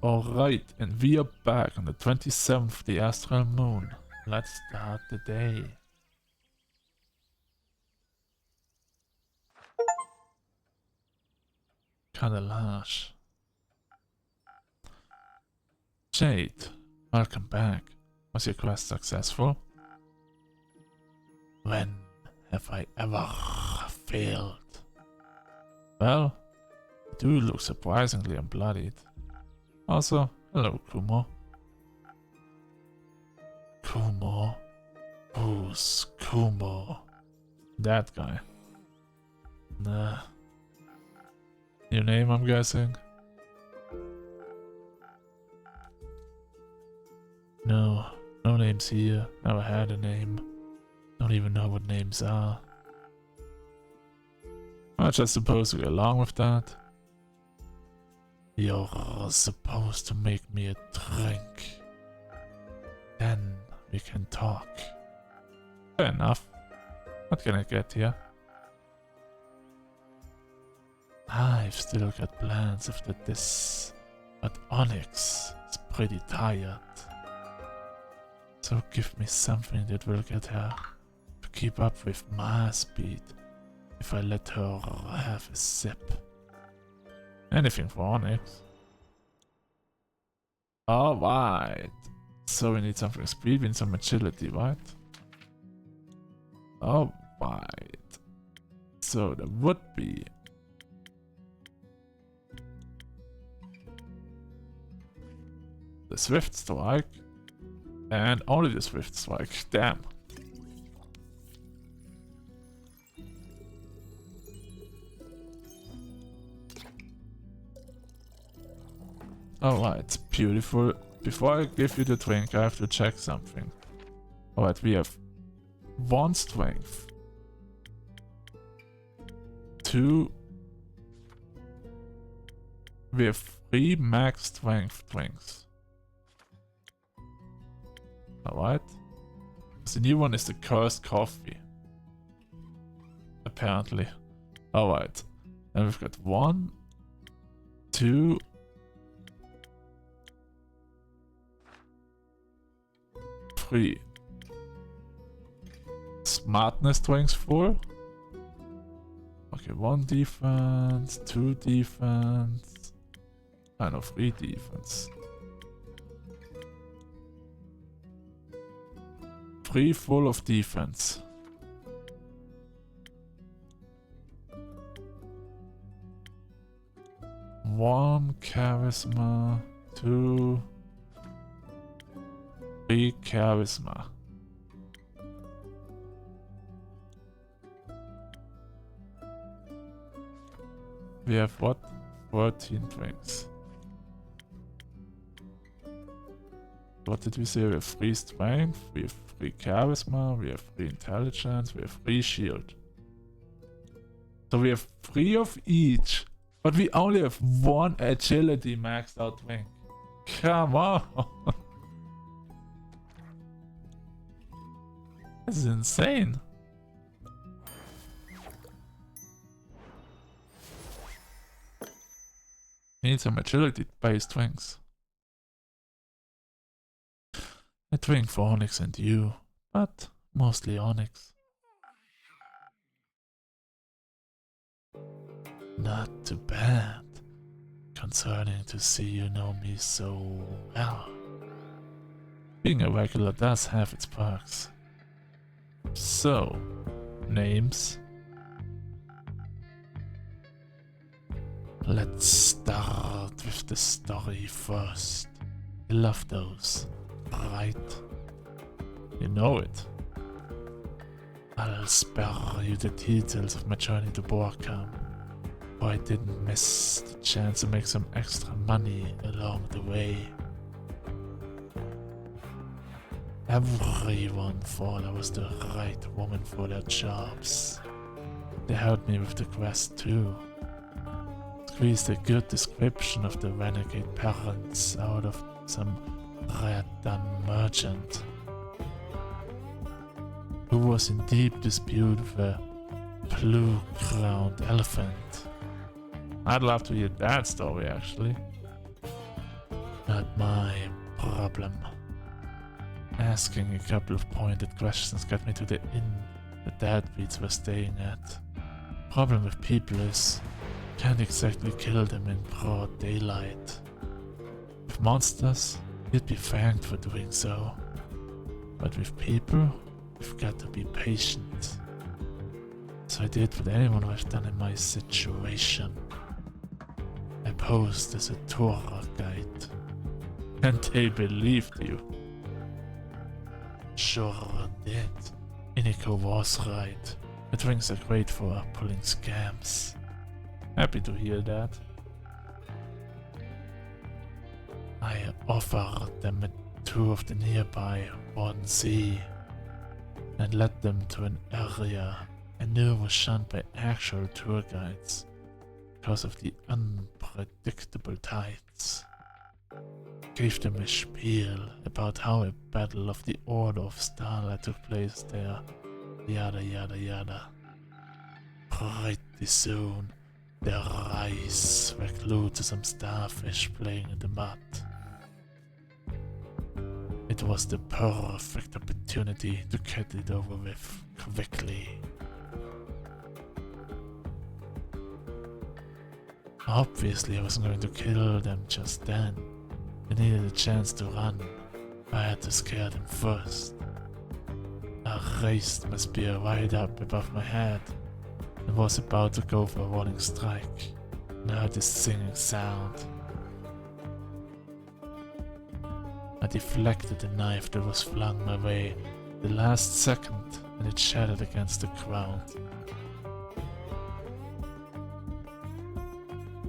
Alright, and we are back on the 27th, the astral moon. Let's start the day. Kinda harsh. Jade, welcome back. Was your quest successful? When have I ever failed? Well, you do look surprisingly unbloodied. Also, hello Kumo. Kumo? Who's Kumo? That guy. Nah. Your name, I'm guessing? No, no names here. Never had a name. Don't even know what names are. I'm just supposed to go along with that. You're supposed to make me a drink. Then we can talk. Fair enough. What can I get here? I've still got plans after this, but Onyx is pretty tired. So give me something that will get her to keep up with my speed if I let her have a sip. Anything for Onyx. Alright. So we need something speed, we need some agility, right? Alright. So there would be the Swift Strike. And only the Swift Strike. Damn. Alright, beautiful. Before I give you the drink, I have to check something. Alright, we have 1 strength. 2. We have 3 max strength drinks. Alright. The new one is the cursed coffee. Apparently. Alright. And we've got 1, 2, 3. Smartness drinks full. Okay, 1 defense, 2 defense. I know, 3 defense. 3 full of defense. One charisma, 2, 3 charisma. We have what? 14 drinks. What did we say? We have 3 strength, we have 3 charisma, we have 3 intelligence, we have 3 shield. So we have 3 of each, but we only have 1 agility maxed out drink. Come on! This is insane. We need some agility based drinks. A drink for Onyx and you, but mostly Onyx. Not too bad. Concerning to see you know me so well. Being a regular does have its perks. So, names. Let's start with the story first. You love those, right? You know it. I'll spare you the details of my journey to Borkham, for I didn't miss the chance to make some extra money along the way. Everyone thought I was the right woman for their jobs. They helped me with the quest too. Squeezed a good description of the renegade parents out of some red-done merchant who was in deep dispute with a blue-crowned elephant. I'd love to hear that story actually. Not my problem. Asking a couple of pointed questions got me to the inn the deadbeats were staying at. Problem with people is, can't exactly kill them in broad daylight. With monsters, you'd be thanked for doing so. But with people, you've got to be patient. So I did what anyone would have done in my situation. I posed as a tour guide. And they believed you. Sure did. Iniko was right. The drinks are great for pulling scams. Happy to hear that. I offered them a tour of the nearby Warden Sea and led them to an area I knew was shunned by actual tour guides because of the unpredictable tides. Gave them a spiel about how a battle of the Order of Starlight took place there, yada yada yada. Pretty soon, their eyes were glued to some starfish playing in the mud. It was the perfect opportunity to get it over with quickly. Obviously I wasn't going to kill them just then. I needed a chance to run. I had to scare them first. I raised my spear right up above my head and was about to go for a warning strike when I heard this singing sound. I deflected the knife that was flung my way the last second and it shattered against the ground.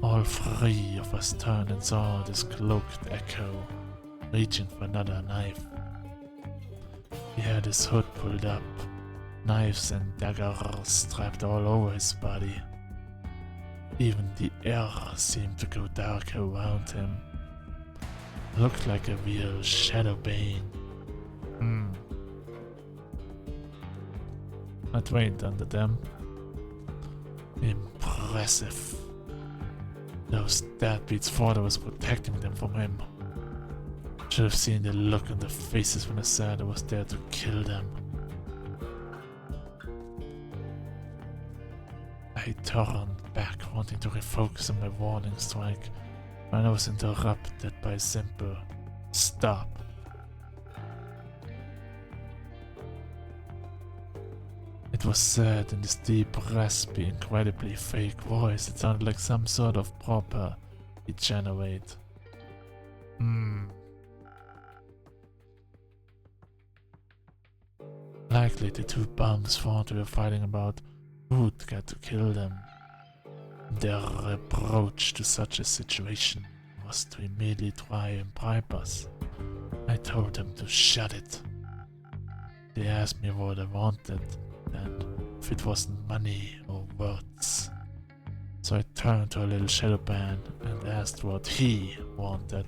All three of us turned and saw this cloaked echo reaching for another knife. He had his hood pulled up, knives and daggers strapped all over his body. Even the air seemed to go dark around him. Looked like a real shadow bane. I trained under them. Impressive. Those deadbeats thought I was protecting them from him. Should have seen the look on their faces when I said I was there to kill them. I turned back, wanting to refocus on my warning strike, when I was interrupted by a simple stop. It was said in this deep, raspy, incredibly fake voice. It sounded like some sort of proper degenerate. Likely the two bums thought we were fighting about who'd get to kill them. Their approach to such a situation was to immediately try and bribe us. I told them to shut it. They asked me what I wanted, and if it wasn't money or words. So I turned to a little shadow band and asked what he wanted.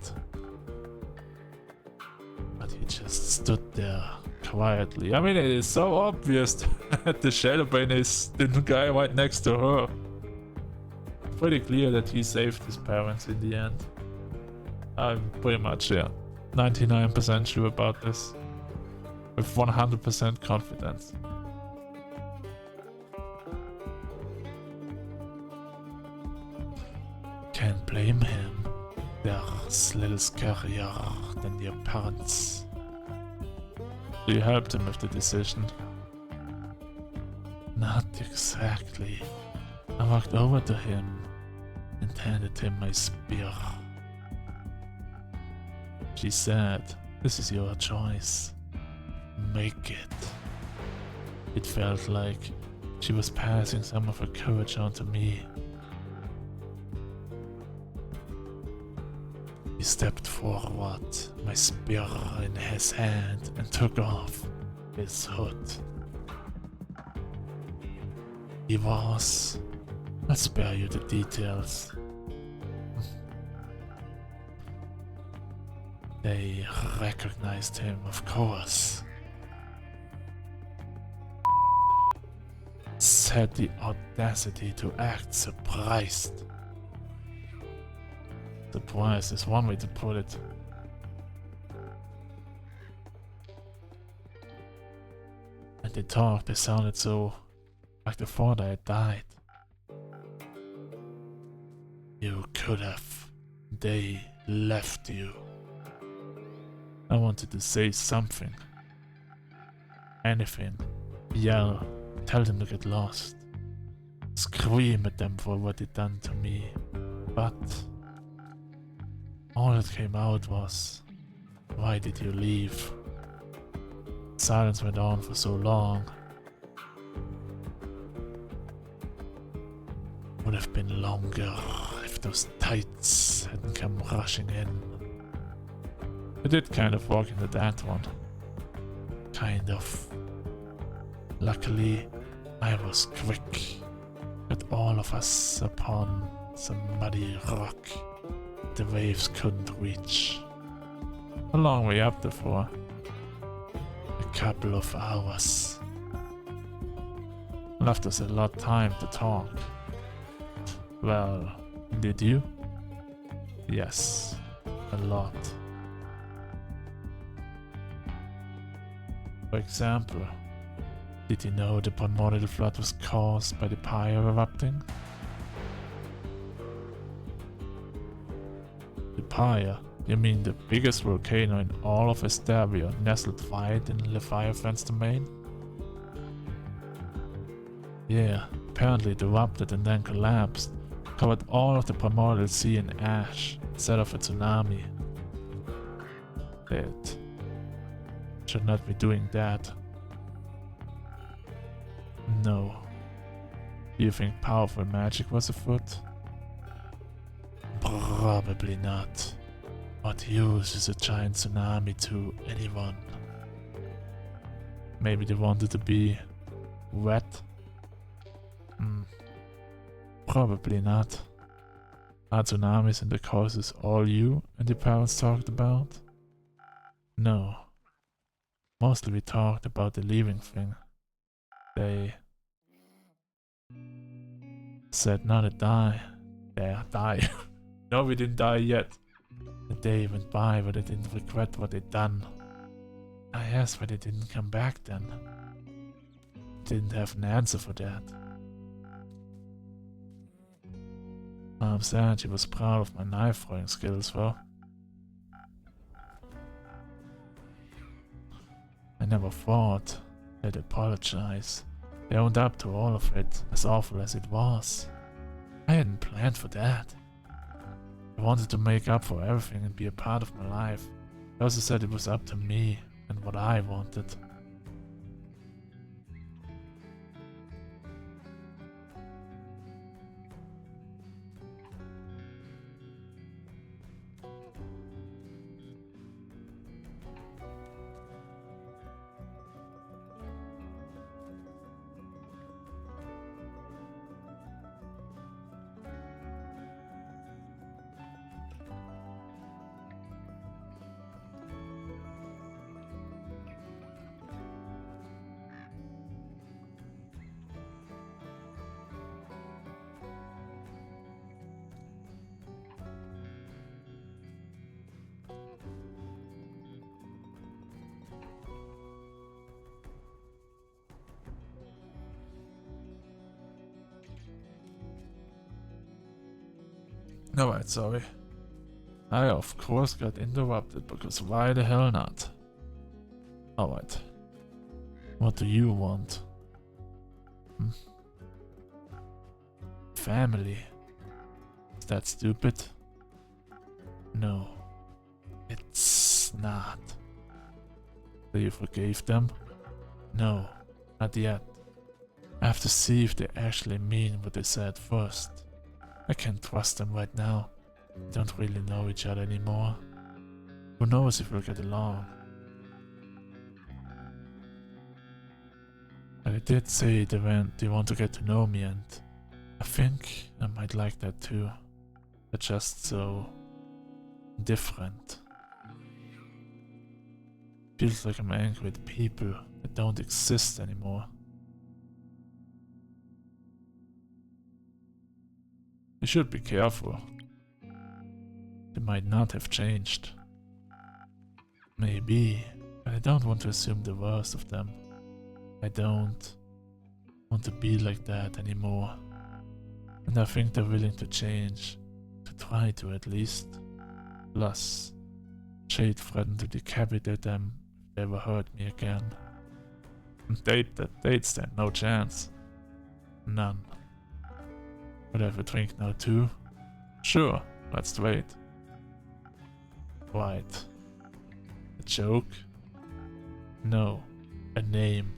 But he just stood there quietly. I mean, it is so obvious that the shadow band is the guy right next to her. Pretty clear that he saved his parents in the end. I'm pretty much, 99% sure about this. With 100% confidence. Can't blame him. They're a little scarier than their parents. So you helped him with the decision? Not exactly. I walked over to him and handed him my spear. She said, "This is your choice. Make it." It felt like she was passing some of her courage on to me. He stepped forward, my spear in his hand, and took off his hood. He was... I'll spare you the details. They recognized him, of course. Had the audacity to act surprised. Surprise is one way to put it. they talked, they sounded so like they thought I had died. You could have. They left you. I wanted to say something. Anything. Yell. Tell them to get lost. Scream at them for what they'd done to me. But all that came out was, why did you leave? Silence went on for so long. Would have been longer if those tights hadn't come rushing in. I did kind of walk into that one. Kind of. Luckily, I was quick. Got all of us upon some muddy rock the waves couldn't reach. A long way up there for a couple of hours. Left us a lot of time to talk. Well, did you? Yes, a lot. For example, did you know the primordial flood was caused by the pyre erupting? The pyre? You mean the biggest volcano in all of Estavia nestled right in Leviathan's domain? Yeah, apparently it erupted and then collapsed, covered all of the primordial sea in ash, set off a tsunami. It should not be doing that. No. Do you think powerful magic was afoot? Probably not. What use is a giant tsunami to anyone? Maybe they wanted to be wet? Probably not. Are tsunamis and the causes all you and your parents talked about? No. Mostly we talked about the leaving thing. They said not to die. Die. No, we didn't die yet. The day went by but they didn't regret what they'd done. I asked why they didn't come back then. Didn't have an answer for that. Mom said she was proud of my knife throwing skills though. I never thought they'd apologize. They owned up to all of it, as awful as it was. I hadn't planned for that. I wanted to make up for everything and be a part of my life. They also said it was up to me and what I wanted. Alright, sorry. I of course got interrupted because why the hell not? Alright. What do you want? Family. Is that stupid? No. It's not. So you forgave them? No, not yet. I have to see if they actually mean what they said first. I can't trust them right now. We don't really know each other anymore. Who knows if we'll get along? But I did say they want to get to know me, and I think I might like that too. They're just so different. Feels like I'm angry at people that don't exist anymore. You should be careful. They might not have changed. Maybe, but I don't want to assume the worst of them. I don't want to be like that anymore. And I think they're willing to change. To try to at least. Plus, Jade threatened to decapitate them if they ever hurt me again. And they'd stand no chance. None. Would I have a drink now too? Sure, let's wait. Right. A joke? No, a name.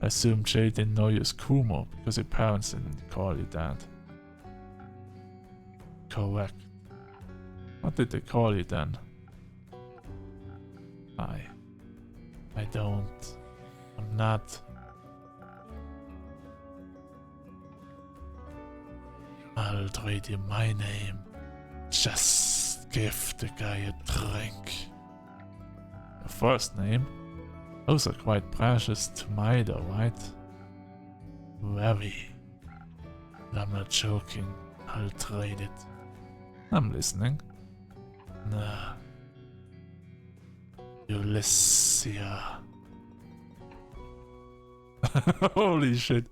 I assume Jade didn't know you as Kumo because your parents didn't call you that. Correct. What did they call you then? I don't. I'm not. I'll trade you my name. Just give the guy a drink. Your first name? Those are quite precious to my though, right? Very. And I'm not joking. I'll trade it. I'm listening. Nah. Ulyssia. Holy shit.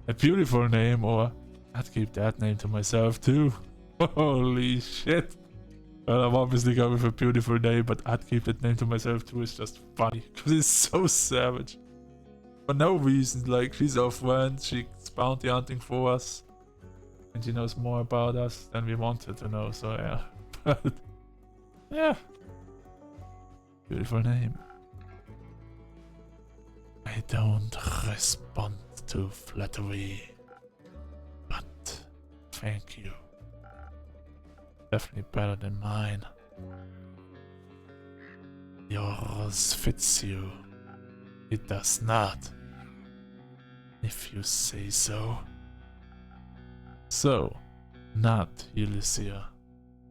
A beautiful name, or I'd keep that name to myself too. Holy shit. Well, I'm obviously going with a beautiful name, but I'd keep that name to myself too. It's just funny, because it's so savage. For no reason, like, she's our friend, she's bounty hunting for us. And she knows more about us than we wanted to know, so yeah. But, yeah. Beautiful name. I don't respond to flattery. But, thank you. Definitely better than mine. Yours fits you. It does not. If you say so. So, not Ulyssia.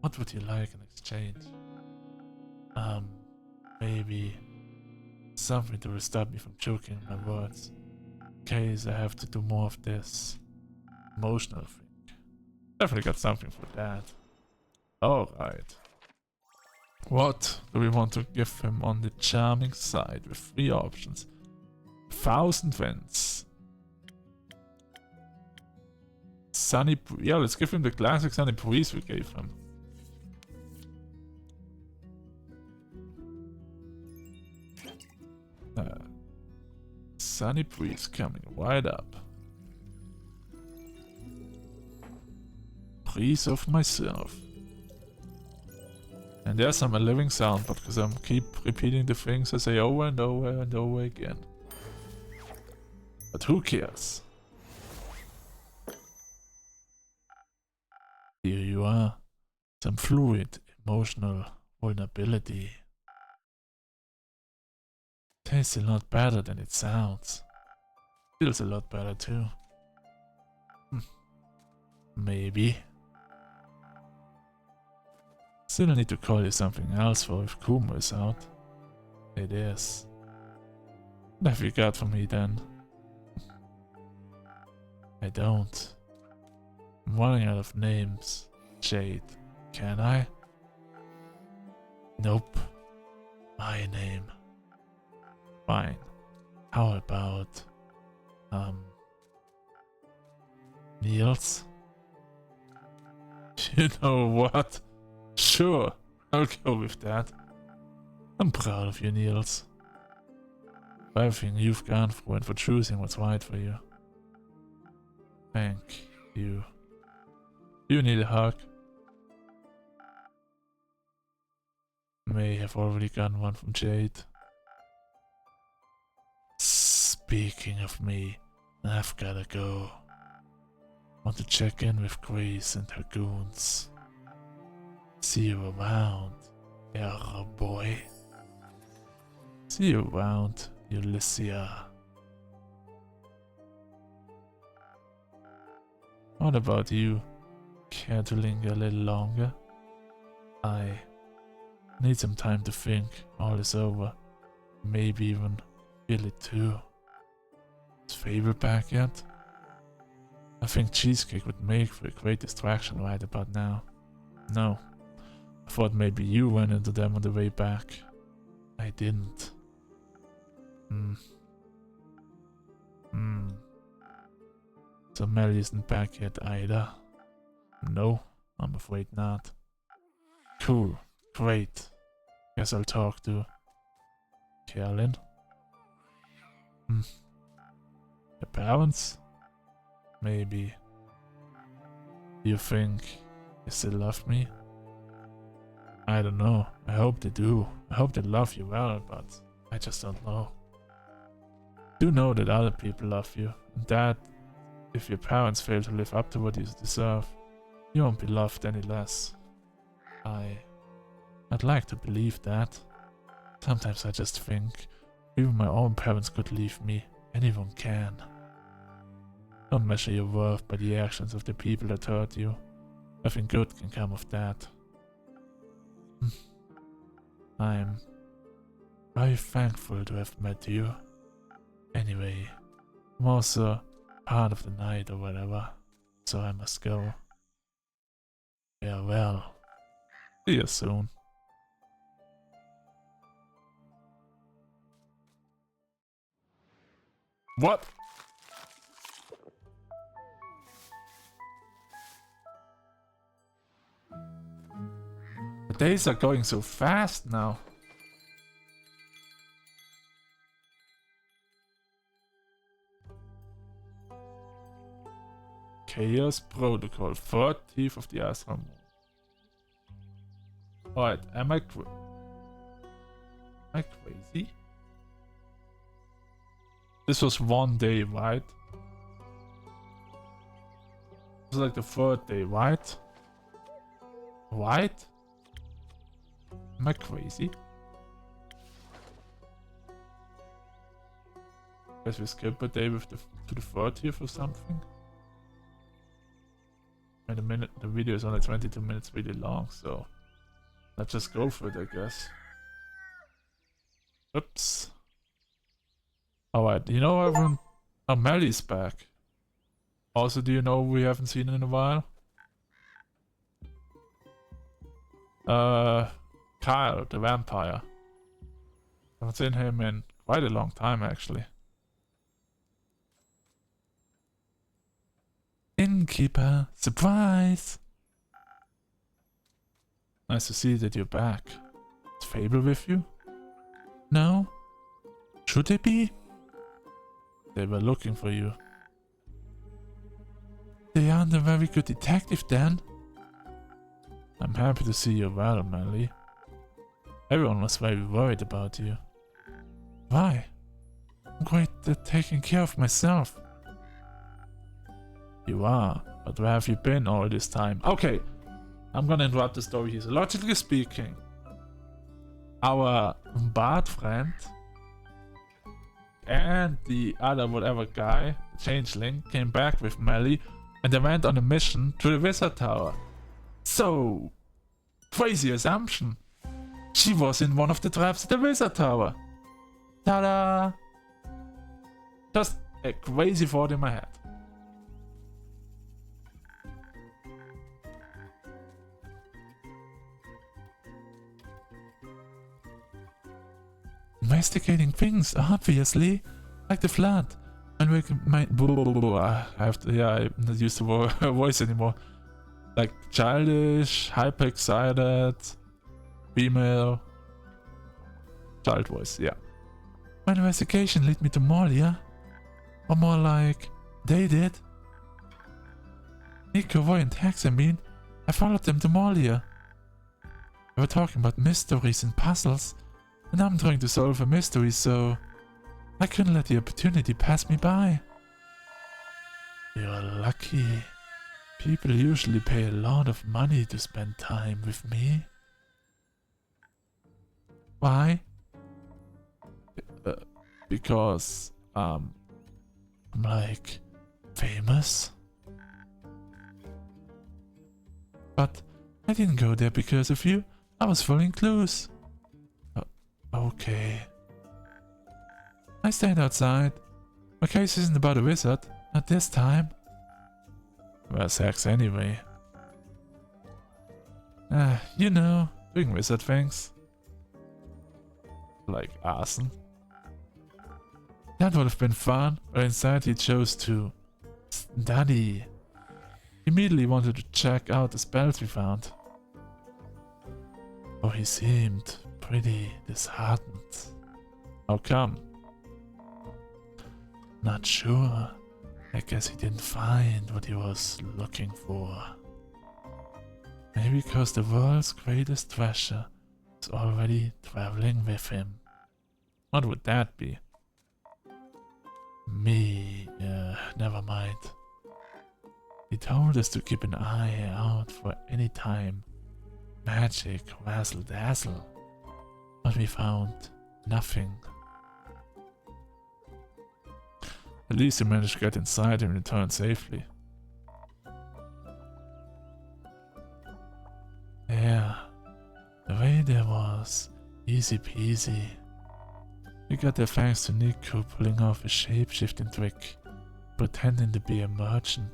What would you like in exchange? Maybe something to stop me from choking my words. In case I have to do more of this emotional thing. Definitely got something for that. Alright. What do we want to give him on the charming side with 3 options? 1,000 Winds. Sunny Breeze. Yeah, let's give him the classic Sunny Breeze we gave him. Sunny Breeze coming right up. Breeze of myself. And there's some a living sound, but because I'm keep repeating the things I say over and over and over again. But who cares? Here you are. Some fluid, emotional vulnerability. Tastes a lot better than it sounds. Feels a lot better too. Maybe. Still need to call you something else for if Kumo is out. It is. What have you got for me then? I don't. I'm running out of names. Jade. Can I? Nope. My name. Fine. How about... Niels? You know what? Sure, I'll go with that. I'm proud of you, Niels. For everything you've gone through and for choosing what's right for you. Thank you. You need a hug. May have already gotten one from Jade. Speaking of me, I've gotta go. Want to check in with Grace and her goons. See you around, arrow boy. See you around, Ulyssia. What about you? Care to linger a little longer? I need some time to think all is over. Maybe even feel it too. Is Faber back yet? I think cheesecake would make for a great distraction right about now. No. I thought maybe you ran into them on the way back. I didn't. So Melly isn't back yet either. No, I'm afraid not. Cool, great. Guess I'll talk to Carolyn. Your parents? Maybe. Do you think they still love me? I don't know. I hope they do. I hope they love you well, but I just don't know. Do know that other people love you, and that if your parents fail to live up to what you deserve, you won't be loved any less. I'd like to believe that. Sometimes I just think, even my own parents could leave me. Anyone can. Don't measure your worth by the actions of the people that hurt you. Nothing good can come of that. I'm very thankful to have met you. Anyway, I'm also part of the night or whatever, so I must go. Farewell. See you soon. What? The days are going so fast now. Chaos Protocol, 4th Thief of the Ashram. Alright, am I crazy? This was one day, right? This is like the 3rd day, right? Right? Am I crazy? Guess we skip a day with to the 30th or something? And the video is only 22 minutes really long, so let's just go for it, I guess. Oops. Alright, you know everyone... Oh, Melly's back. Also, do you know we haven't seen in a while? Kyle, the vampire. Haven't seen him in quite a long time, actually. Innkeeper, surprise! Nice to see that you're back. Is Fable with you? No? Should they be? They were looking for you. They aren't a very good detective then. I'm happy to see you well, Melly. Everyone was very worried about you. Why? I'm great at taking care of myself. You are, but where have you been all this time? Okay, I'm gonna interrupt the story here. So logically speaking, our bard friend and the other whatever guy, changeling, came back with Melly and they went on a mission to the Wizard Tower. So, crazy assumption. She was in one of the traps at the Wizard Tower. Ta-da! Just a crazy thought in my head. Investigating things, obviously, like the flood. And we might. I have to. Yeah, I'm not used to voice anymore. Like childish, hyper excited, female, child voice. Yeah. My investigation led me to Molia, or more like they did. Nico, Roy, and Tex. I followed them to Molia. They were talking about mysteries and puzzles. And I'm trying to solve a mystery, so I couldn't let the opportunity pass me by. You're lucky. People usually pay a lot of money to spend time with me. Why? Because, I'm like, famous. But I didn't go there because of you. I was following clues. Okay. I stayed outside. My case isn't about a wizard. Not this time. Where's Hex anyway? You know, doing wizard things. Like arson. That would have been fun, but instead he chose to Daddy immediately wanted to check out the spells we found. Oh, he seemed pretty disheartened. How come? Not sure. I guess he didn't find what he was looking for. Maybe because the world's greatest treasure is already traveling with him. What would that be? Me, never mind. He told us to keep an eye out for any time magic razzle dazzle, but we found nothing. At least he managed to get inside and return safely. Yeah, the way there was easy peasy. We got there thanks to Nico pulling off a shape-shifting trick, pretending to be a merchant.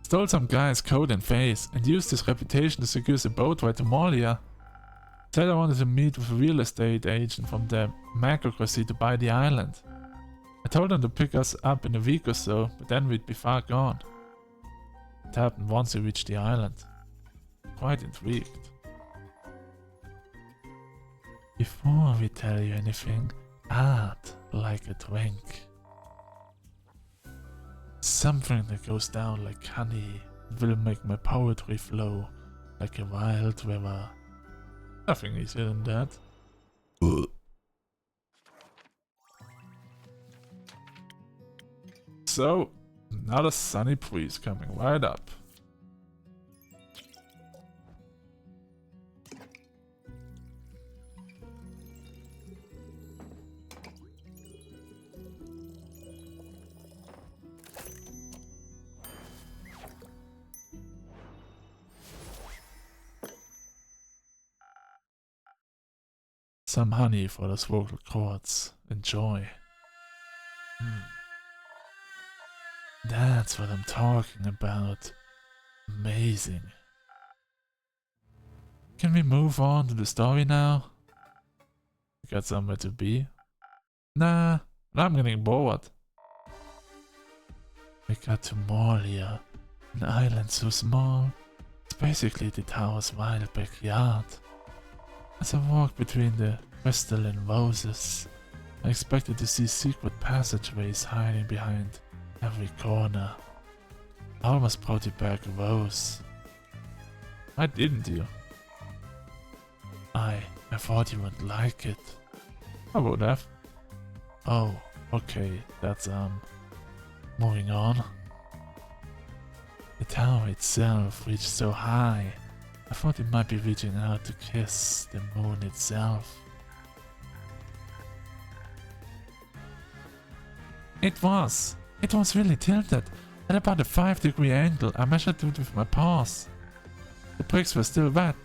Stole some guy's coat and face, and used his reputation to secure the boat ride to Molia. Said I wanted to meet with a real estate agent from the Macrocracy to buy the island. I told him to pick us up in a week or so, but then we'd be far gone. It happened once we reached the island. Quite intrigued. Before we tell you anything, I'd like a drink. Something that goes down like honey will make my poetry flow like a wild river. Nothing easier than that. So, another sunny breeze coming right up. Some honey for those vocal cords. Enjoy. That's what I'm talking about. Amazing. Can we move on to the story now? We got somewhere to be? Nah, I'm getting bored. We got to Molia, an island so small, it's basically the tower's wild backyard. As I walked between the crystalline roses, I expected to see secret passageways hiding behind every corner. I almost brought you back a rose. Why didn't you? I thought you wouldn't like it. I would have. Oh, okay, that's moving on. The tower itself reached so high, I thought it might be reaching out to kiss the moon itself. It was really tilted. At about a 5-degree angle, I measured it with my paws. The bricks were still wet.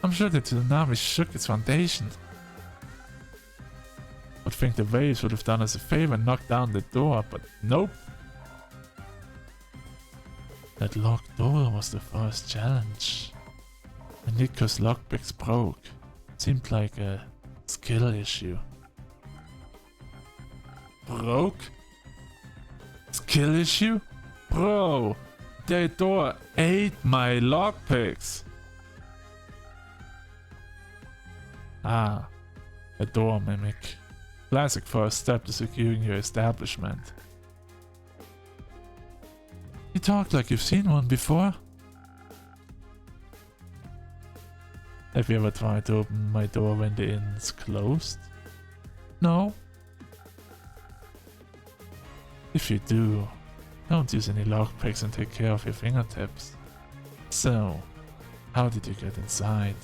I'm sure the tsunami shook its foundation. I'd think the waves would have done us a favor and knocked down the door, but nope. That locked door was the first challenge. And Nico's lockpicks broke. Seemed like a skill issue. Broke? Skill issue? Bro, that door ate my lockpicks. Ah, a door mimic. Classic first step to securing your establishment. You talk like you've seen one before. Have you ever tried to open my door when the inn's closed? No? If you do, don't use any lockpicks and take care of your fingertips. So, how did you get inside?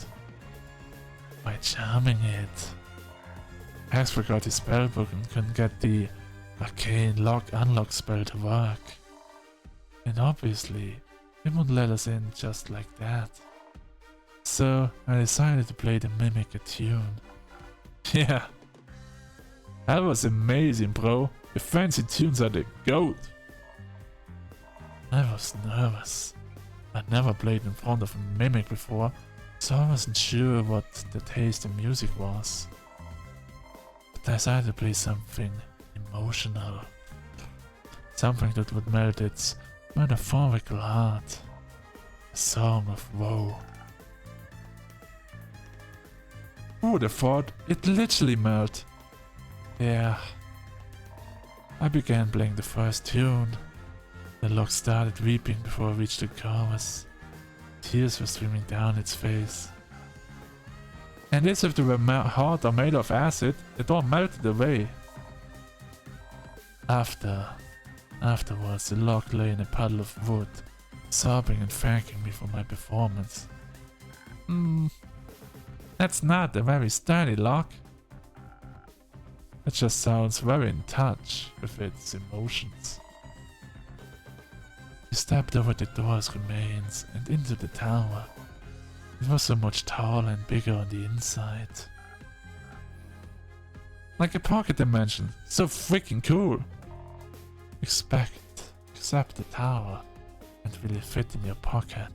By charming it. Hex forgot his spellbook and couldn't get the arcane lock-unlock spell to work. And obviously, he wouldn't let us in just like that. So, I decided to play the mimic a tune. Yeah. That was amazing, bro. The fancy tunes are the GOAT. I was nervous. I'd never played in front of a mimic before, so I wasn't sure what the taste in music was. But I decided to play something emotional Something that would melt its metaphorical heart. A song of woe. Who would have thought it literally melt? Yeah. I began playing the first tune. The log started weeping before I reached the chorus. Tears were streaming down its face. And as if they were hard or made of acid, it all melted away. Afterwards, the log lay in a puddle of wood, sobbing and thanking me for my performance. That's not a very sturdy log. It just sounds very in touch with its emotions. We stepped over the door's remains and into the tower. It was so much taller and bigger on the inside. Like a pocket dimension, so freaking cool! Except the tower can't really fit in your pocket.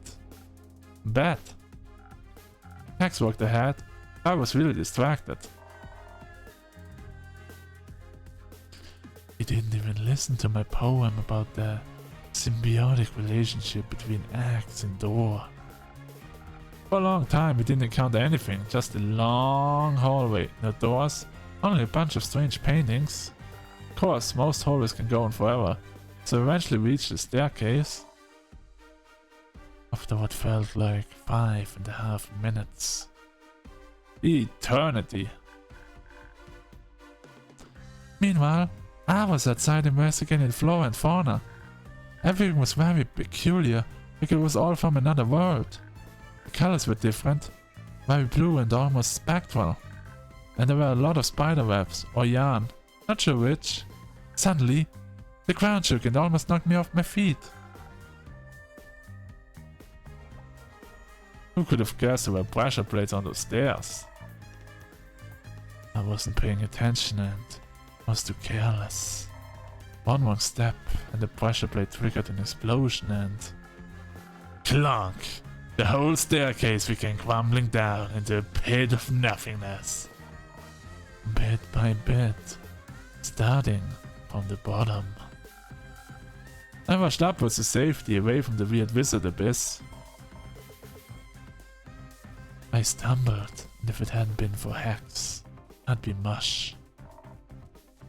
Bet! Max walked ahead. I was really distracted. He didn't even listen to my poem about the symbiotic relationship between axe and door. For a long time we didn't encounter anything, just a long hallway, no doors, only a bunch of strange paintings. Of course, most hallways can go on forever, so eventually we reached the staircase. After what felt like 5.5 minutes. Eternity. Meanwhile, I was outside investigating flora and fauna. Everything was very peculiar, like it was all from another world. The colors were different, very blue and almost spectral. And there were a lot of spider webs, or yarn, not sure which. Suddenly, the ground shook and almost knocked me off my feet. Who could have guessed there were pressure plates on those stairs? I wasn't paying attention and was too careless. One wrong step and the pressure plate triggered an explosion and... clunk! The whole staircase began crumbling down into a pit of nothingness. Bit by bit, starting from the bottom. I rushed upwards to safety, away from the weird wizard abyss. I stumbled, and if it hadn't been for Hex, I'd be mush.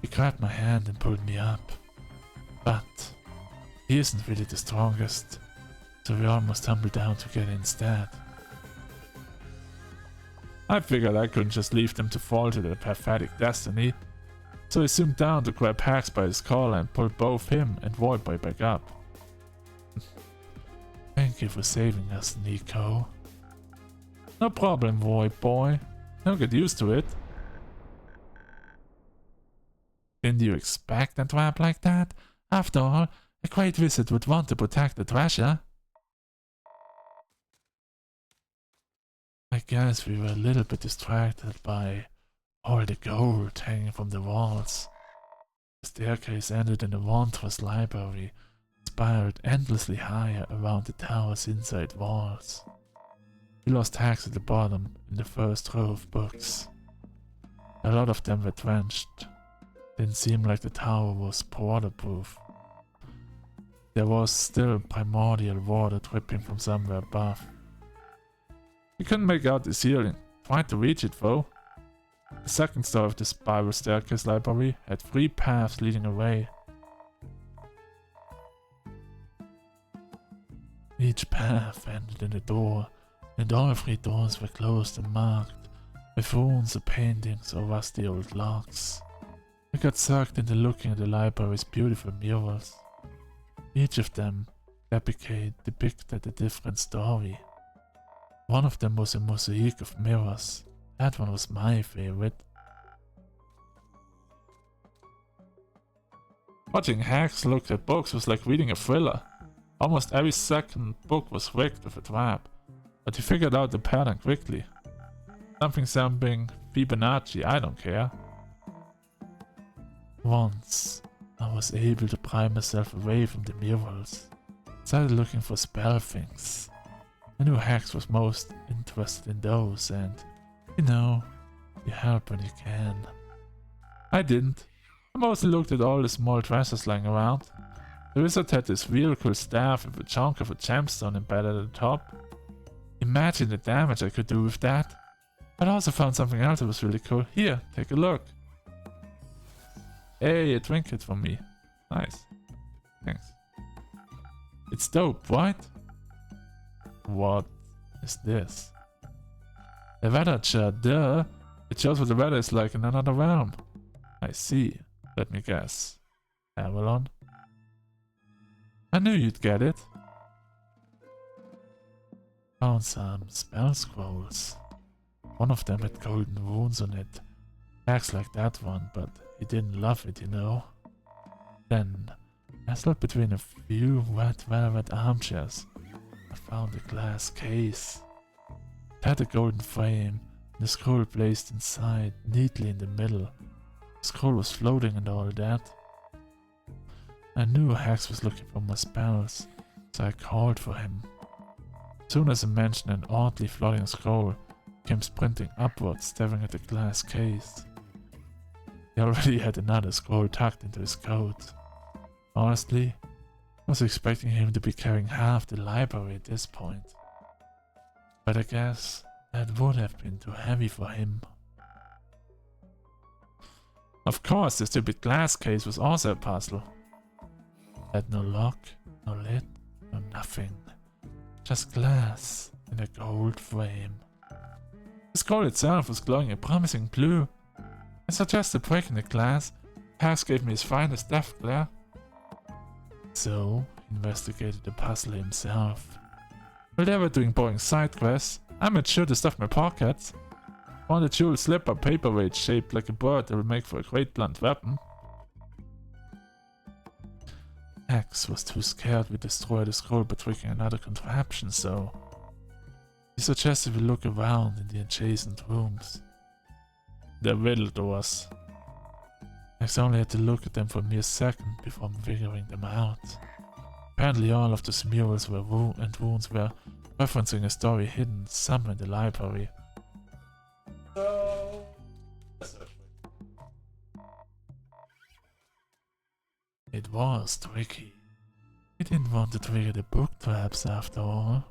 He grabbed my hand and pulled me up. But he isn't really the strongest, so we almost tumbled down together instead. I figured I couldn't just leave them to fall to their pathetic destiny, so I zoomed down to grab Hex by his collar and pulled both him and Voidboy back up. Thank you for saving us, Nico. No problem, Voidboy. Don't get used to it. Didn't you expect a trap like that? After all, a great wizard would want to protect the treasure. I guess we were a little bit distracted by all the gold hanging from the walls. The staircase ended in a wondrous library, spiraled endlessly higher around the tower's inside walls. We lost Hex at the bottom in the first row of books. A lot of them were drenched. Didn't seem like the tower was waterproof. There was still primordial water dripping from somewhere above. We couldn't make out the ceiling. Tried to reach it though. The second story of the spiral staircase library had 3 paths leading away. Each path ended in a door, and all 3 doors were closed and marked with runes or paintings or rusty old locks. I got sucked into looking at the library's beautiful murals. Each of them depicted a different story. One of them was a mosaic of mirrors. That one was my favorite. Watching Hex look at books was like reading a thriller. Almost every second book was rigged with a trap, but he figured out the pattern quickly. Something Fibonacci, I don't care. Once, I was able to pry myself away from the murals. Started looking for spell things. I knew Hex was most interested in those and, you know, you help when you can. I didn't. I mostly looked at all the small treasures lying around. The wizard had this real cool staff with a chunk of a gemstone embedded at the top. Imagine the damage I could do with that. But I also found something else that was really cool. Here, take a look. Hey, a trinket for me. Nice. Thanks. It's dope, right? What is this? The weather chart, duh. It shows what the weather is like in another realm. I see. Let me guess. Avalon? I knew you'd get it. Found some spell scrolls. One of them had golden runes on it. Acts like that one, but he didn't love it, you know. Then, nestled between a few red velvet armchairs, I found a glass case. It had a golden frame, and a scroll placed inside, neatly in the middle. The scroll was floating and all that. I knew Hex was looking for more spells, so I called for him. As soon as I mentioned an oddly floating scroll, he came sprinting upwards, staring at the glass case. He already had another scroll tucked into his coat. Honestly, I was expecting him to be carrying half the library at this point. But I guess that would have been too heavy for him. Of course, the stupid glass case was also a puzzle. It had no lock, no lid, no nothing. Just glass in a gold frame. The scroll itself was glowing a promising blue. I suggested breaking the glass. Hex gave me his finest death glare. So, he investigated the puzzle himself. While they were doing boring side quests, I made sure to stuff my pockets. Found a jewel slipper paperweight shaped like a bird that will make for a great blunt weapon. X was too scared we'd destroy the scroll by tricking another contraption, so he suggested we look around in the adjacent rooms. The riddle doors. X only had to look at them for a mere second before figuring them out. Apparently all of the murals were runes were referencing a story hidden somewhere in the library. So, it was tricky. We didn't want to trigger the book traps after all.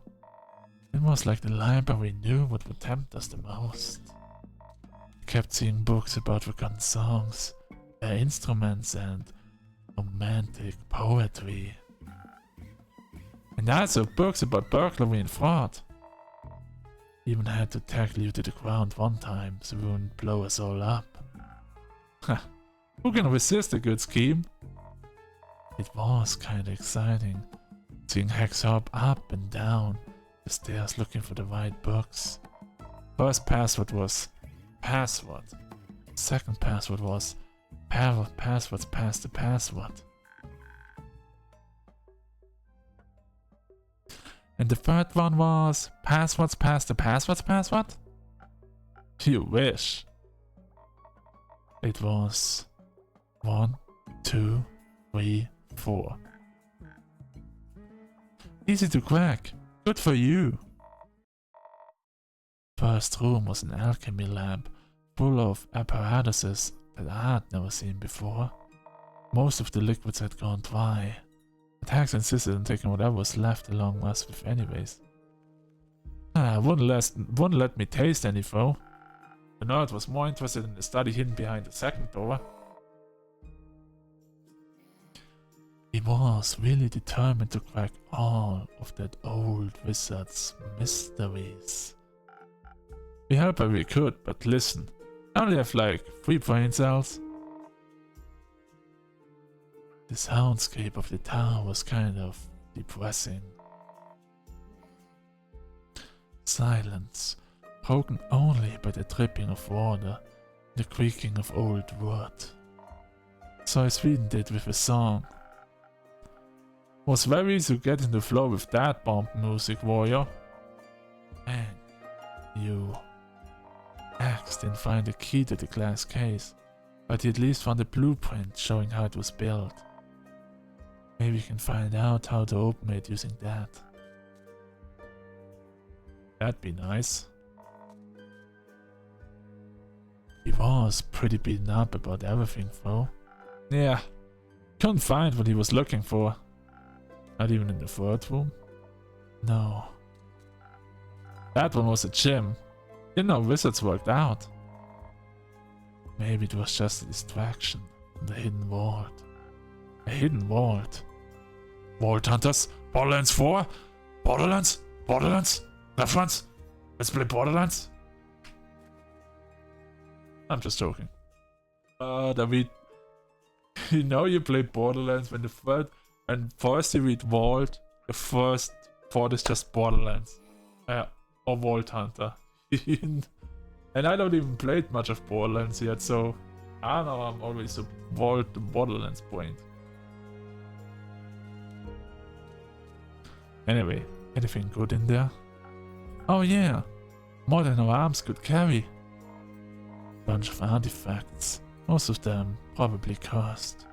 It was like the library knew what would tempt us the most. We kept seeing books about forgotten songs, their instruments and romantic poetry. And also books about burglary and fraud. Even had to tackle you to the ground one time so we wouldn't blow us all up. Who can resist a good scheme? It was kinda exciting, seeing Hex hop up and down the stairs looking for the right books. First password was password. Second password was passwords past the password. And the third one was passwords past the password? You wish. It was 1, 2, 3, 4. Easy to crack. Good for you. First room was an alchemy lab full of apparatuses that I had never seen before. Most of the liquids had gone dry. But Hex insisted on taking whatever was left along us with anyways. Wouldn't let me taste any though. The nerd was more interested in the study hidden behind the second door. He was really determined to crack all of that old wizard's mysteries. We helped where we could, but listen, I only have like 3 brain cells. The soundscape of the tower was kind of depressing. Silence, broken only by the dripping of water, the creaking of old wood. So I sweetened it with a song. Was very easy to get in the flow with that bomb music, warrior. And you. Axe didn't find the key to the glass case, but he at least found a blueprint showing how it was built. Maybe you can find out how to open it using that. That'd be nice. He was pretty beaten up about everything though. Yeah, couldn't find what he was looking for. Not even in the third room? No. That one was a gym. You know, wizards worked out. Maybe it was just a distraction from the hidden vault. A hidden vault. Vault Hunters? Borderlands 4? Borderlands? Borderlands? Reference? Let's play Borderlands? I'm just joking. David, you know you play Borderlands when first you read Vault, the first thought is just Borderlands. Or Vault Hunter. And I don't even played much of Borderlands yet, so I don't know, I'm always a Vault to Borderlands point. Anyway, anything good in there? Oh yeah, more than our arms could carry. Bunch of artifacts, most of them probably cursed.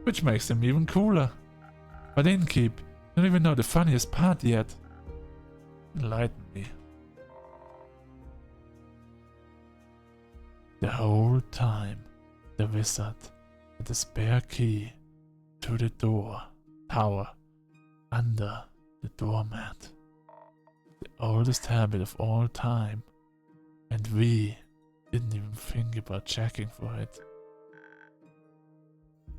Which makes them even cooler. But Innkeep, you don't even know the funniest part yet. Enlighten me. The whole time, the wizard had a spare key to the tower, under the doormat. The oldest habit of all time, and we didn't even think about checking for it.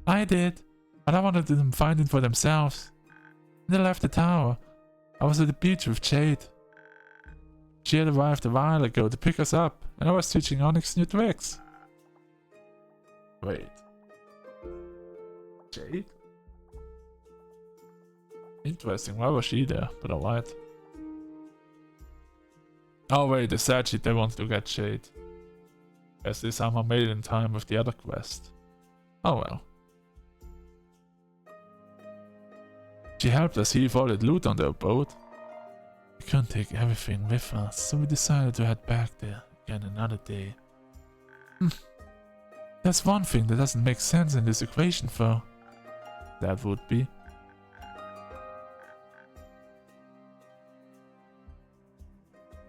I did, but I wanted them to find it for themselves. When they left the tower, I was at the beach with Jade. She had arrived a while ago to pick us up, and I was teaching Onyx new tricks. Wait. Jade? Interesting, why was she there? But alright. Oh wait, they said they wanted to get Jade. Guess they somehow made it in time with the other quest. Oh well. She helped us heave all that loot on their boat. We couldn't take everything with us, so we decided to head back there again another day. That's one thing that doesn't make sense in this equation though. That would be.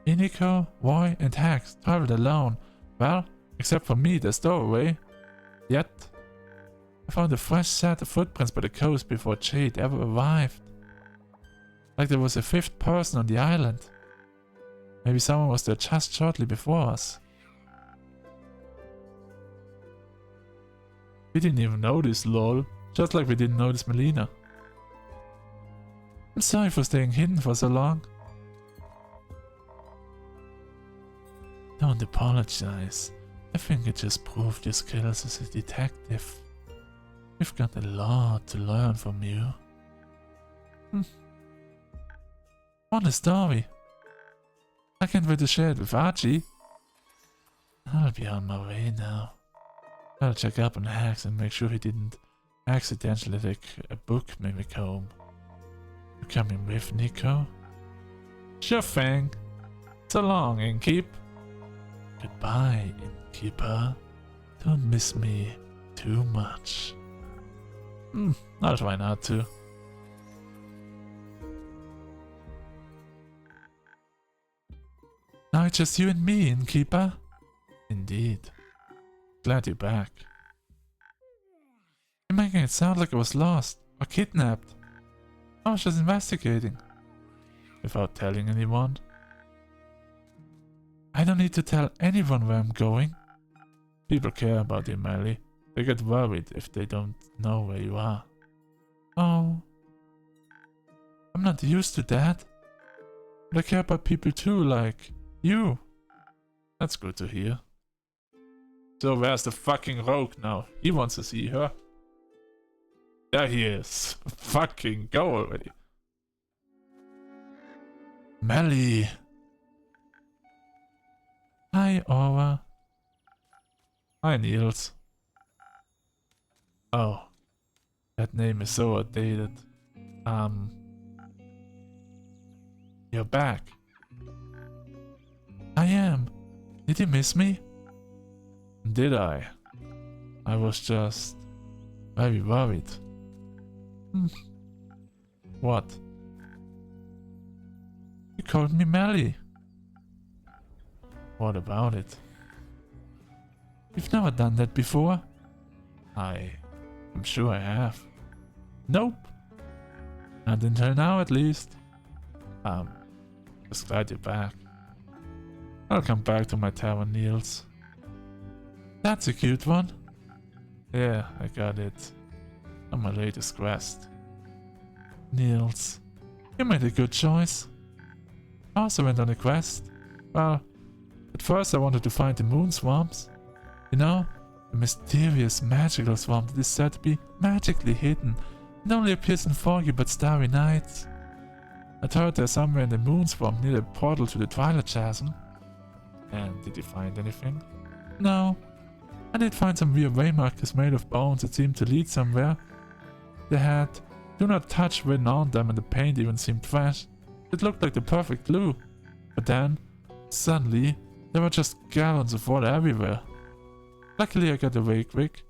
Iniko, Roy, and Hax traveled alone. Well, except for me, the stowaway. Yet, I found a fresh set of footprints by the coast before Jade ever arrived. Like there was a fifth person on the island. Maybe someone was there just shortly before us. We didn't even notice, lol. Just like we didn't notice Melina. I'm sorry for staying hidden for so long. Don't apologize. I think it just proved your skills as a detective. We've got a lot to learn from you. What a story. I can't wait to share it with Archie. I'll be on my way now. I'll check up on Hax and make sure he didn't accidentally take a book mimic home. You coming with, Nico? Sure thing. So long, Innkeep. Goodbye, Innkeeper. Don't miss me too much. I'll try not to. Now it's just you and me, Innkeeper. Indeed. Glad you're back. You're making it sound like I was lost or kidnapped. I was just investigating. Without telling anyone. I don't need to tell anyone where I'm going. People care about you, Melly. They get worried if they don't know where you are. Oh. I'm not used to that. But I care about people too, like you. That's good to hear. So where's the fucking rogue now? He wants to see her. There he is. Fucking go already. Melly. Hi, Aura. Hi, Niels. Oh. That name is so outdated. You're back. I am. Did you miss me? Did I? I was just very worried. What? You called me Melly. What about it? You've never done that before? I'm sure I have. Nope. And until now, at least. Just glad you're back. I'll come back to my tavern, Niels. That's a cute one. Yeah, I got it. On my latest quest. Niels, you made a good choice. I also went on a quest. Well, at first I wanted to find the moon swamps. You know, the mysterious magical swamp that is said to be magically hidden and only appears in foggy but starry nights. I'd heard there's somewhere in the moon swamp near the portal to the Twilight Chasm. And did you find anything? No. I did find some weird waymarkers made of bones that seemed to lead somewhere. They had "Do not touch" written on them, and the paint even seemed fresh. It looked like the perfect clue. But then, suddenly, there were just gallons of water everywhere. Luckily I got away quick,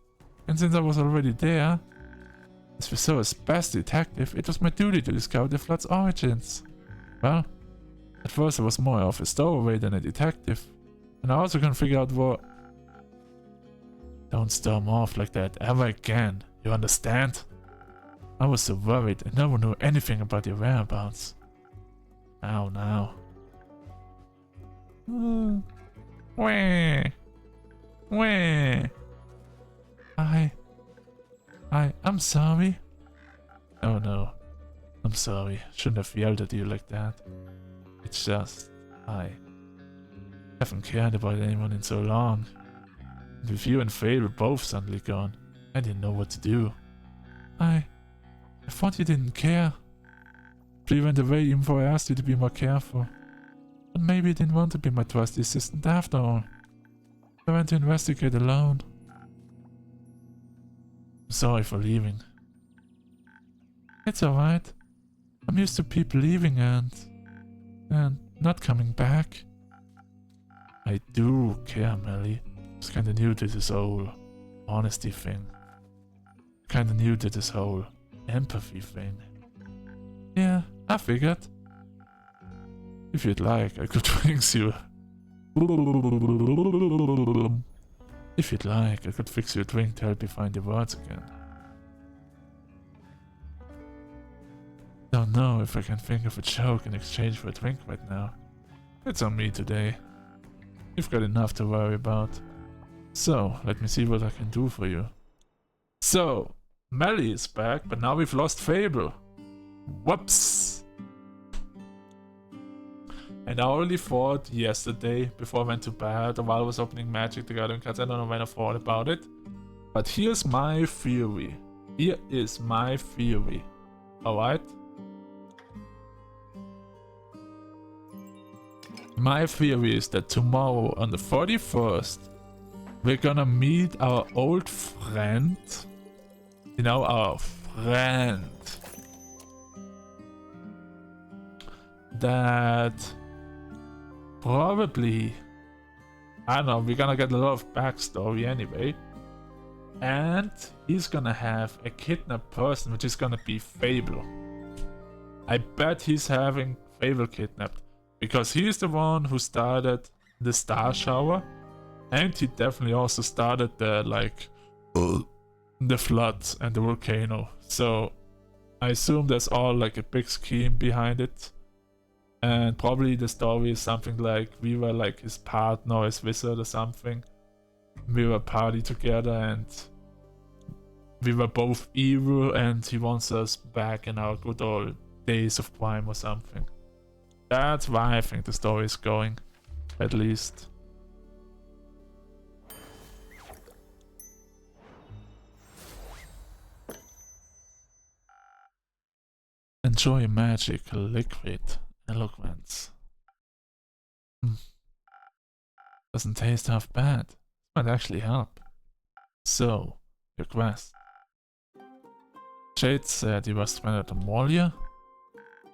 and since I was already there, as we saw as best detective, it was my duty to discover the flood's origins. Well, at first I was more of a stowaway than a detective, and I also couldn't figure out what... Don't storm off like that ever again, you understand? I was so worried and no one knew anything about your whereabouts. Ow, now. Wah. Wah. I'm sorry. Oh no. I'm sorry. Shouldn't have yelled at you like that. It's just... I haven't cared about anyone in so long. And with you and Faye were both suddenly gone, I didn't know what to do. I thought you didn't care. But you went away even though I asked you to be more careful. But maybe you didn't want to be my trusty assistant after all. I went to investigate alone. I'm sorry for leaving. It's alright. I'm used to people leaving and not coming back. I do care, Melly. I was kinda new to this whole honesty thing. Kinda new to this whole empathy thing. Yeah, I figured. If you'd like, I could fix you. If you'd like, I could fix you a drink to help you find your words again. Don't know if I can think of a joke in exchange for a drink right now. It's on me today. You've got enough to worry about. So, let me see what I can do for you. So, Melly is back, but now we've lost Fable. Whoops! And I only thought yesterday, before I went to bed, or while I was opening Magic the Gathering cards, I don't know when I thought about it. But here's my theory. Here is my theory. Alright? My theory is that tomorrow, on the 31st, we're gonna meet our old friend. You know, our friend. That probably, I don't know, we're gonna get a lot of backstory anyway. And he's gonna have a kidnapped person, which is gonna be Fable. I bet he's having Fable kidnapped. Because he's the one who started the star shower. And he definitely also started the, like, the floods and the volcano. So I assume there's all like a big scheme behind it. And probably the story is something like we were like his partner, his wizard or something. We were party together and we were both evil and he wants us back in our good old days of crime or something. That's why I think the story is going, at least. Enjoy magic, liquid, eloquence. Doesn't taste half bad. Might actually help. So, your quest. Jade said you were stranded on Molia?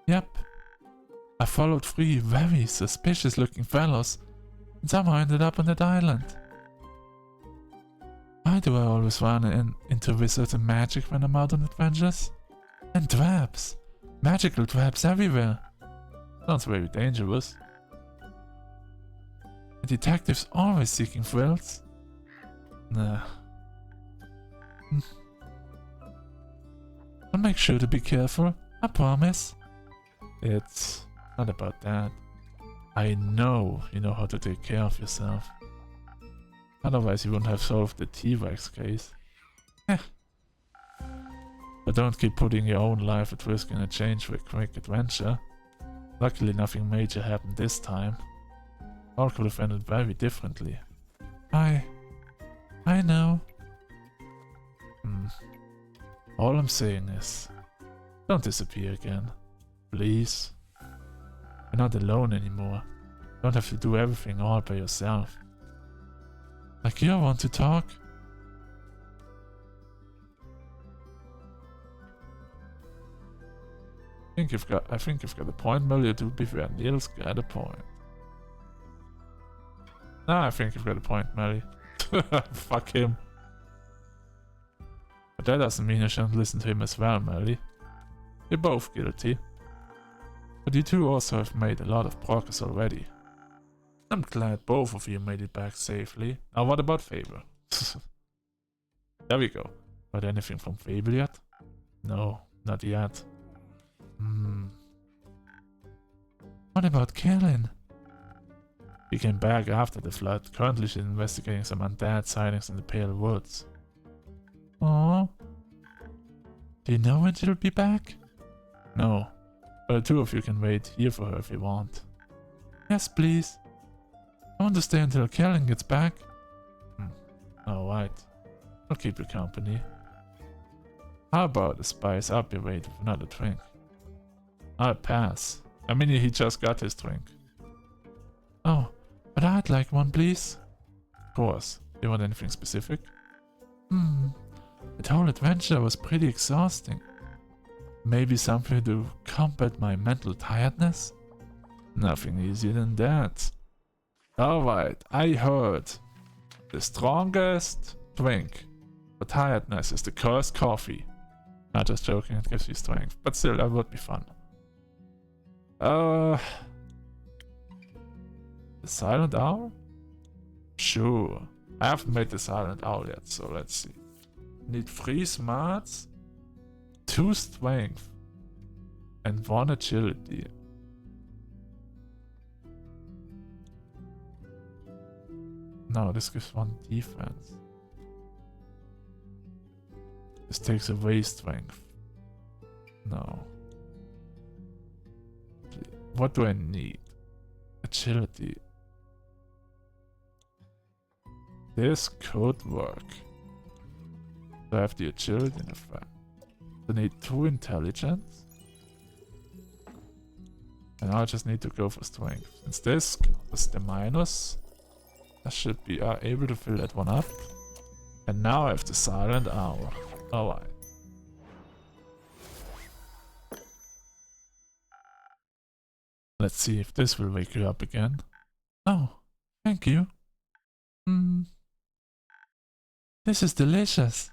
Yep. I followed 3 very suspicious looking fellows and somehow ended up on that island. Why do I always run into wizards and magic when I'm out on adventures? And traps. Magical traps everywhere. Sounds very dangerous. A detective's always seeking thrills. Nah. I'll make sure to be careful. I promise. It's not about that. I know you know how to take care of yourself. Otherwise you wouldn't have solved the T-Rex case. Eh. But don't keep putting your own life at risk in exchange for a quick adventure. Luckily nothing major happened this time. All could have ended very differently. I know. All I'm saying is, don't disappear again. Please. You're not alone anymore. You don't have to do everything all by yourself. Like you want to talk? I think you've got a point, Melly, to be fair. Niels got a point. Nah, I think you've got a point, Melly. Fuck him. But that doesn't mean I shouldn't listen to him as well, Melly. You're both guilty. But you two also have made a lot of progress already. I'm glad both of you made it back safely. Now what about Fable? There we go. Got anything from Fable yet? No, not yet. What about Kellen? He came back after the flood. Currently she's investigating some undead sightings in the Pale Woods. Aww. Do you know when she'll be back? No, but the two of you can wait here for her if you want. Yes, please. I want to stay until Kellen gets back. Alright. I'll keep you company. How about a spice up your weight with another drink? I'll pass. I mean, he just got his drink. Oh, but I'd like one, please. Of course. Do you want anything specific? The whole adventure was pretty exhausting. Maybe something to combat my mental tiredness? Nothing easier than that. Alright, I heard. The strongest drink for tiredness is the cursed coffee. Not just joking, it gives you strength. But still, that would be fun. The silent owl? Sure. I haven't made the silent owl yet, so let's see. Need 3 smarts, 2 strength, and 1 agility. No, this gives 1 defense. This takes away strength. No. What do I need? Agility. This could work. So I have the agility in effect. I need 2 intelligence. And I just need to go for strength. Since this is the minus, I should be able to fill that one up. And now I have the silent hour. Alright. Let's see if this will wake you up again. Oh, thank you. This is delicious.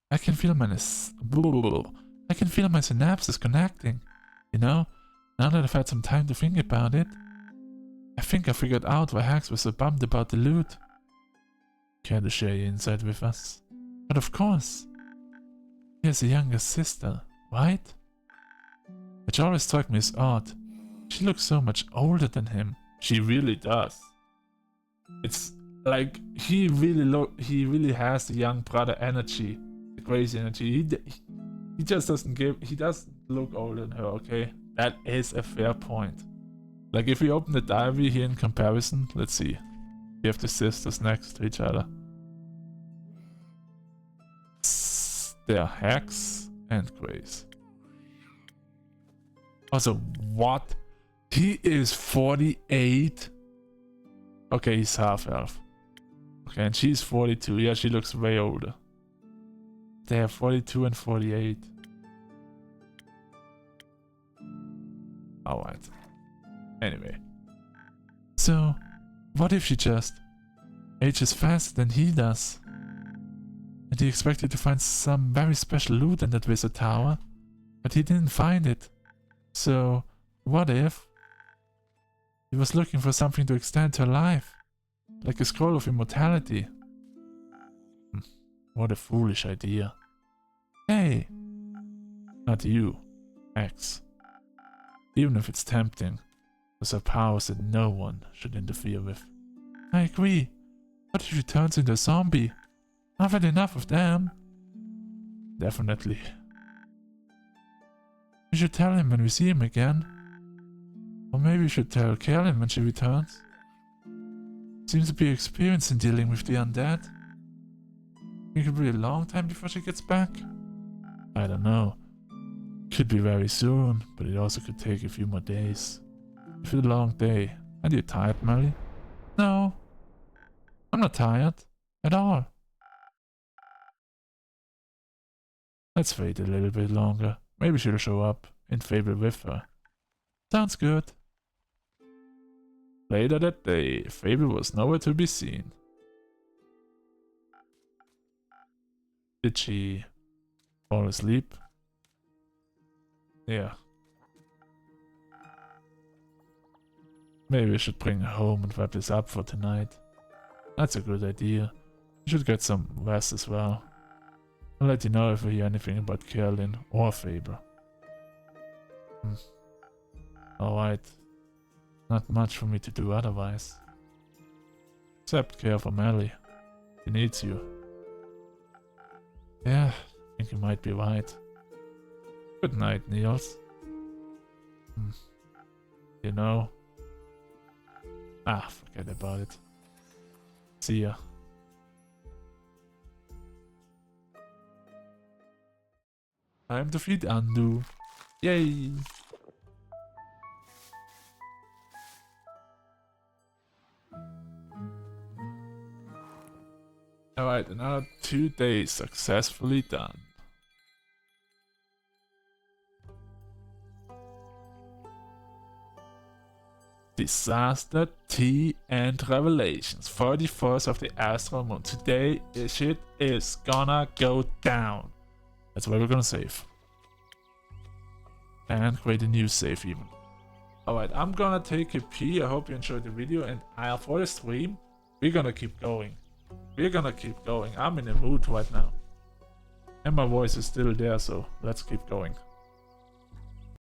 I can feel my synapses connecting. You know, now that I've had some time to think about it, I think I figured out why Hax was so bummed about the loot. Care to share your insight with us? But of course. He has a younger sister, right? Which always struck me as odd. She looks so much older than him. She really does. It's like he really has the young brother energy, the crazy energy. He just doesn't look older than her. Okay, that is a fair point. Like if we open the diary here in comparison, let's see. We have the sisters next to each other. They're Hex and Grace. Also, what? He is 48? Okay, he's half-elf. Okay, and she's 42. Yeah, she looks way older. They are 42 and 48. Alright. Anyway. So, what if she just ages faster than he does? And he expected to find some very special loot in that wizard tower, but he didn't find it. So, what if he was looking for something to extend her life, like a scroll of immortality? What a foolish idea. Hey! Not you. X. Even if it's tempting, those are powers that no one should interfere with. I agree. What if she turns into a zombie? I've had enough of them. Definitely. We should tell him when we see him again. Or maybe we should tell Carolyn when she returns. Seems to be experienced in dealing with the undead. It could be a long time before she gets back. I don't know. Could be very soon, but it also could take a few more days. It's a long day. Are you tired, Melly? No. I'm not tired. At all. Let's wait a little bit longer. Maybe she'll show up in Fable with her. Sounds good. Later that day, Fable was nowhere to be seen. Did she fall asleep? Yeah. Maybe we should bring her home and wrap this up for tonight. That's a good idea. We should get some rest as well. I'll let you know if I hear anything about Carolyn or Fable. Alright. Not much for me to do otherwise. Except care for Melly. She needs you. Yeah, I think you might be right. Good night, Niels. You know. Forget about it. See ya. Time to feed Andu. Yay! Alright, another 2 days successfully done. Disaster, tea, and revelations. 31st of the Astral Moon. Today, shit is gonna go down. That's where we're gonna save. And create a new save even. Alright, I'm gonna take a pee. I hope you enjoyed the video. And for the stream, we're gonna keep going. We're gonna keep going. I'm in a mood right now. And my voice is still there, so let's keep going.